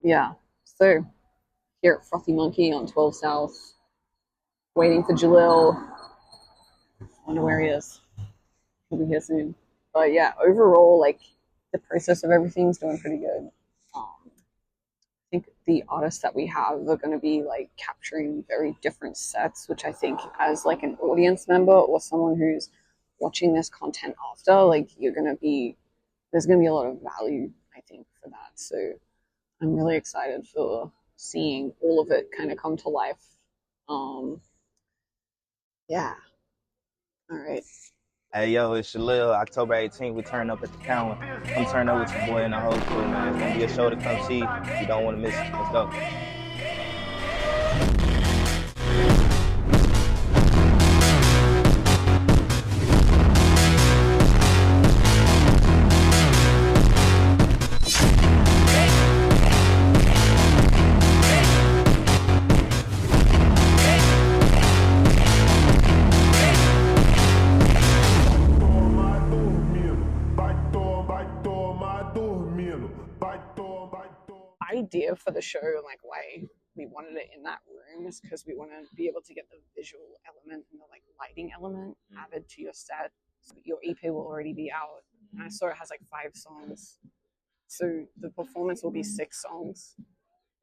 Yeah, so here at Frothy Monkey on 12 South, waiting for Jaleel. I wonder where he is. He'll be here soon. But yeah, overall, like, the process of everything's doing pretty good. I think the artists that we have are going to be like capturing very different sets, which I think as like an audience member or someone who's watching this content after, like, there's going to be a lot of value, I think, for that. So I'm really excited for seeing all of it kind of come to life. Yeah. All right. Hey, yo, it's Jaleel. October 18th, we turn up at the Cowan. Come turn up with your boy and the whole crew, man. It's going to be a show to come see. You don't want to miss it. Let's go. Idea for the show and like why we wanted it in that room is because we want to be able to get the visual element and the like lighting element added to your set. So your EP will already be out, and I saw it has like 5 songs, so the performance will be 6 songs.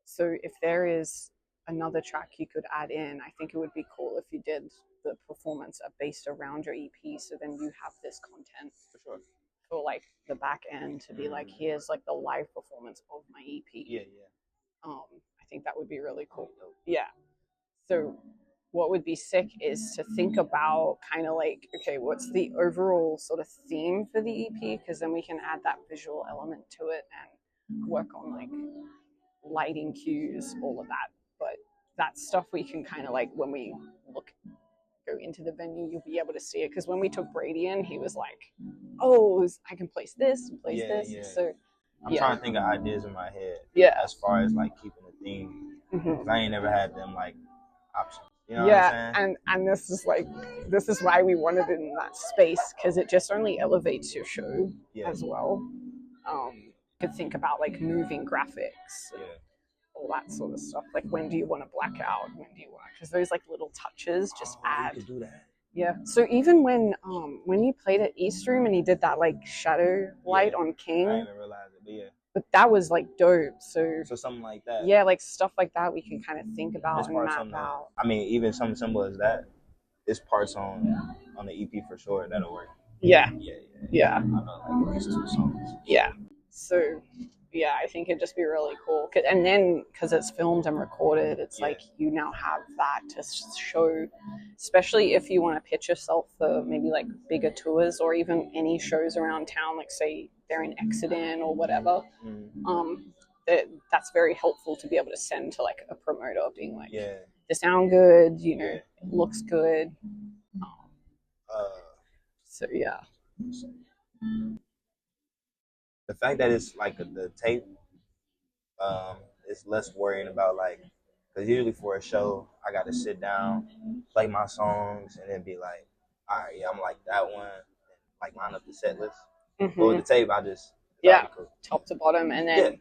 So if there is another track you could add in, I think it would be cool if you did the performance based around your EP, so then you have this content For sure. For like the back end to be like, here's like the live performance of my EP. Yeah. I think that would be really cool. Yeah. So what would be sick is to think about kind of like, okay, what's the overall sort of theme for the EP? Because then we can add that visual element to it and work on like lighting cues, all of that. But that stuff we can kind of like, when we go into the venue, you'll be able to see it, because when we took Brady in, he was like, oh, I can place this and place this. Yeah. So I'm trying to think of ideas in my head. Yeah. As far as like keeping the theme. Because I ain't never had them like options. You know yeah, what I'm saying? and this is why we wanted it in that space, because it just only elevates your show as well. You could think about like moving graphics. All that sort of stuff. Like, when do you want to black out? When do you want? Because those like little touches just add. You could do that. Yeah. So even when you played at East Room and he did that like shadow light on King. I didn't even realize it, but yeah. But that was like dope. So something like that. Yeah, like stuff like that we can kind of think about and map out. I mean, even something simple as that. It's parts on the EP for sure. That'll work. Yeah. I know, like at least 2 songs. Yeah. So yeah, I think it'd just be really cool. And then because it's filmed and recorded, it's like you now have that to show, especially if you want to pitch yourself for maybe like bigger tours or even any shows around town, like say they're in Exodus or whatever. That's very helpful to be able to send to like a promoter, being like, they sound good, you know, it looks good. So yeah. The fact that it's like the tape, it's less worrying about like, because usually for a show, I got to sit down, play my songs, and then be like, all right, I'm like that one, and like line up the set list. But with the tape, I just cool. Top to bottom, and then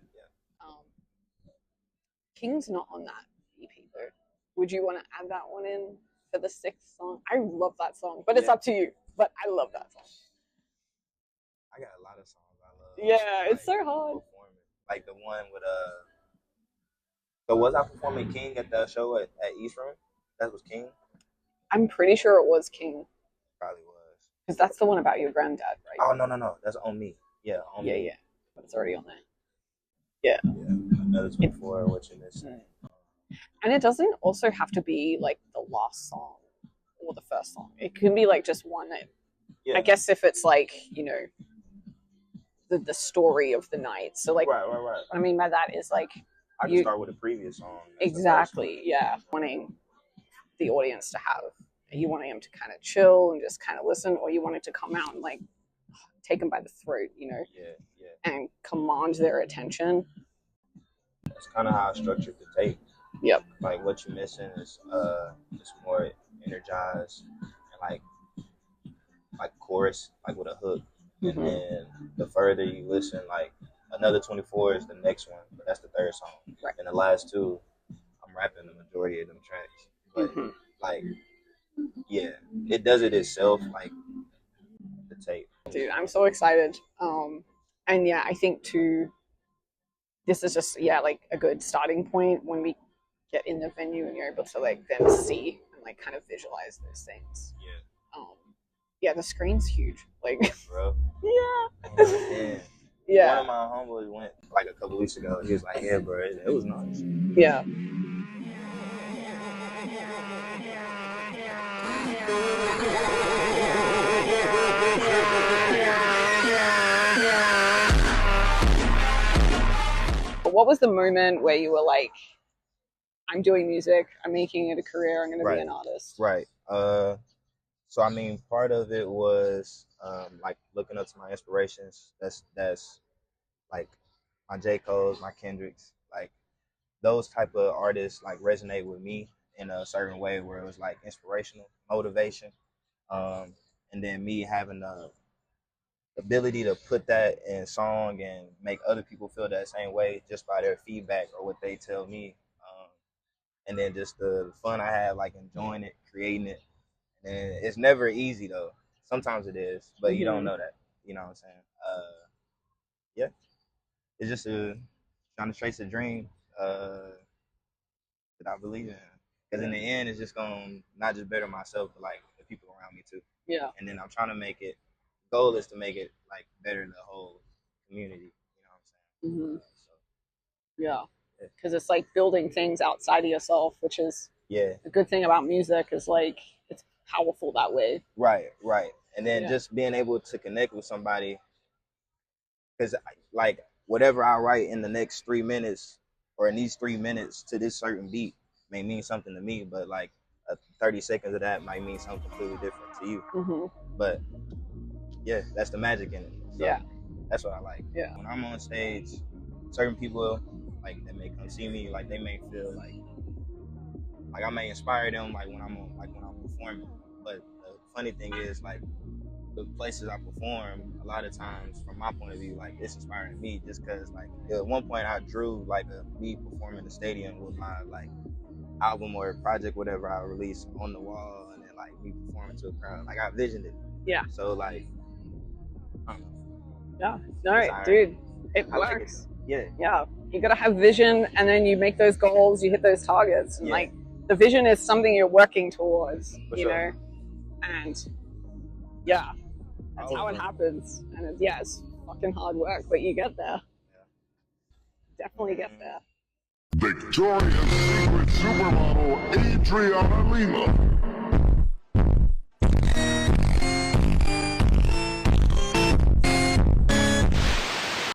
King's not on that EP though. Would you want to add that one in for the 6th song? I love that song, but it's up to you. But I love that song. I got a lot of songs I love. Yeah, it's so hard. Like the one with So was I performing King at the show at East Room? That was King? I'm pretty sure it was King. Probably was. Because that's the one about your granddad, right? Oh, no. That's On Me. Yeah, On Me. Yeah. But it's already on there. Yeah. That was before what you missing. And it doesn't also have to be like the last song or the first song. It can be like just one that Yeah. I guess if it's like, you know, the story of the night. So like, right. what I mean by that is like, I can start with a previous song. Exactly. Yeah. Wanting the audience to have, you wanting them to kind of chill and just kind of listen, or you want it to come out and like take them by the throat, you know, and command their attention. That's kind of how I structured the tape. Yep. Like what you're missing is it's more energized and like chorus, like with a hook. And then the further you listen, like Another 24 is the next one, but that's the third song. Right. And the last two, I'm rapping the majority of them tracks. But like, yeah, it does it itself, like the tape. Dude, I'm so excited. And yeah, I think too, this is just like a good starting point when we get in the venue and you're able to like then see and like kind of visualize those things. Yeah, the screen's huge. Like, bro. Yeah. Yeah. One of my homeboys went like a couple weeks ago. He was like, "Yeah, bro, it was nice." Yeah. But what was the moment where you were like, I'm doing music, I'm making it a career, I'm going to be an artist? Right. So I mean, part of it was like looking up to my inspirations. That's like my J. Cole's, my Kendricks, like those type of artists like resonate with me in a certain way where it was like inspirational, motivation, and then me having the ability to put that in song and make other people feel that same way just by their feedback or what they tell me, and then just the fun I have like enjoying it, creating it. And it's never easy though. Sometimes it is, but you don't know that. You know what I'm saying? Yeah. It's just trying to trace a dream that I believe in. Because in the end, it's just going to not just better myself, but like the people around me too. Yeah. And then I'm trying to make it, goal is to make it like better the whole community. You know what I'm saying? Yeah. Because it's like building things outside of yourself, which is a good thing about music is like, it's powerful that way. Right. And then just being able to connect with somebody, because like whatever I write in the next 3 minutes or in these 3 minutes to this certain beat may mean something to me, but like 30 seconds of that might mean something completely different to you. But yeah, that's the magic in it. So that's what I like. Yeah. When I'm on stage, certain people like that may come see me, like they may feel like I may inspire them like when I'm performing. But the funny thing is like the places I perform, a lot of times from my point of view, like it's inspiring me just because like at one point I drew like me performing in the stadium with my like album or project, whatever I released on the wall, and then like me performing to a crowd. Like I visioned it. Yeah. So like, I don't know. Yeah. All right, dude. It works. Yeah. You gotta have vision, and then you make those goals, you hit those targets, and like the vision is something you're working towards, you know, and that's how it happens. And it's fucking hard work, but you get there. Definitely get there. Victoria's Secret supermodel Itz Jaleel.